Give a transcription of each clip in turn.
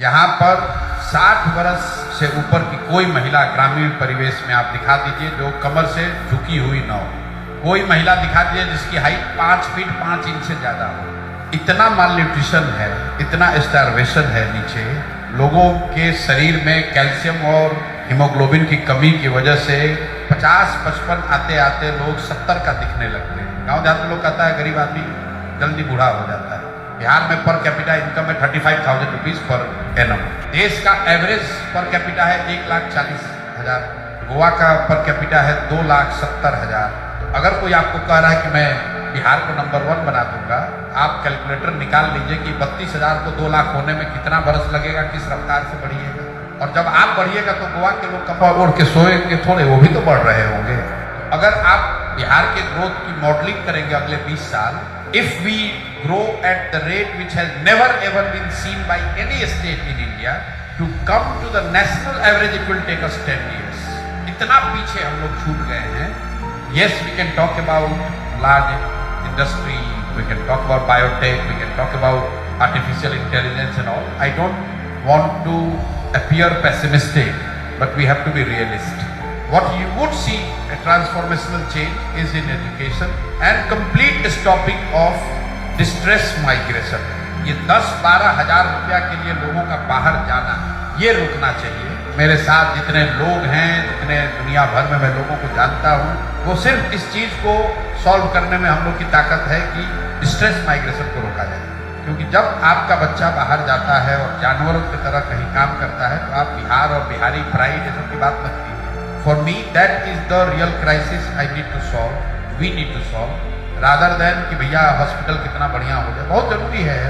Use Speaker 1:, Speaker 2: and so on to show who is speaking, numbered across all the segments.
Speaker 1: यहाँ पर 60 वर्ष से ऊपर की कोई महिला ग्रामीण परिवेश में आप दिखा दीजिए जो कमर से झुकी हुई न हो। कोई महिला दिखा दीजिए जिसकी हाइट 5 फीट 5 इंच से ज्यादा हो। इतना माल न्यूट्रिशन है, इतना स्टारवेशन है नीचे। लोगों के शरीर में कैल्शियम और हीमोग्लोबिन की कमी की वजह से 50-55 आते आते लोग 70 का दिखने लगते हैं। गाँव देहात में लोग कहता है गरीब आदमी जल्दी बूढ़ा हो जाता है। बिहार में पर कैपिटा इनकम है 35,000 रुपीज पर एनम। देश का एवरेज पर कैपिटा है 1,40,000। गोवा का पर कैपिटा है 2,70,000। तो अगर कोई आपको कह रहा है कि मैं बिहार को नंबर 1 बना दूंगा, आप कैलकुलेटर निकाल लीजिए कि 32,000 को 2 लाख होने में कितना बरस लगेगा, किस रफ्तार से बढ़िएगा। और जब आप बढ़िएगा तो गोवा के लोग कपड़ा ओढ़ के सोएंगे थोड़े, वो भी तो बढ़ रहे होंगे। अगर आप बिहार के ग्रोथ की मॉडलिंग करेंगे अगले 20 साल, if we grow at the rate which has never ever been seen by any state in India, to come to the national average it will take us 10 years. इतना पीछे हम लोग छूट गए हैं। Yes, we can talk about large industry, we can talk about biotech, we can talk about artificial intelligence and all. I don't want to appear pessimistic, but we have to be realistic. What you would see a transformational change is in education and complete stopping of distress migration. ये 10-12 हजार रुपया के लिए लोगों का बाहर जाना, ये रुकना चाहिए। मेरे साथ जितने लोग हैं, जितने दुनिया भर में मैं लोगों को जानता हूँ, वो सिर्फ इस चीज को सॉल्व करने में हम लोग की ताकत है कि डिस्ट्रेस माइग्रेशन को रोका जाए। क्योंकि जब आपका बच्चा बाहर जाता है और जानवरों की तरह कहीं काम करता है, तो आप बिहार और बिहारी प्राइड ये सब की बात मत कीजिए। For me, that is the real crisis I need to solve, we need to solve, rather than कि भैया हॉस्पिटल कितना बढ़िया हो जाए। बहुत जरूरी है,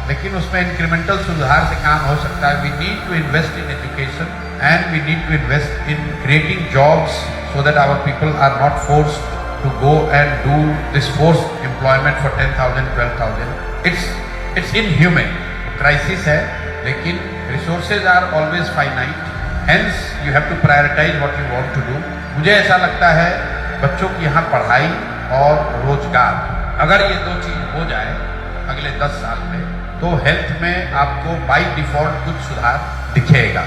Speaker 1: लेकिन उसमें इंक्रीमेंटल सुधार से काम हो सकता है। We need to invest in education and we need to invest in creating jobs so that our people are not forced to go and do this forced employment for 10,000, 12,000. It's inhumane. Crisis है, लेकिन resources are always finite. Hence, you have to prioritize what you want to do. मुझे ऐसा लगता है बच्चों की यहाँ पढ़ाई और रोजगार, अगर ये 2 चीज हो जाए अगले 10 साल में, तो हेल्थ में आपको बाय डिफॉल्ट कुछ सुधार दिखेगा।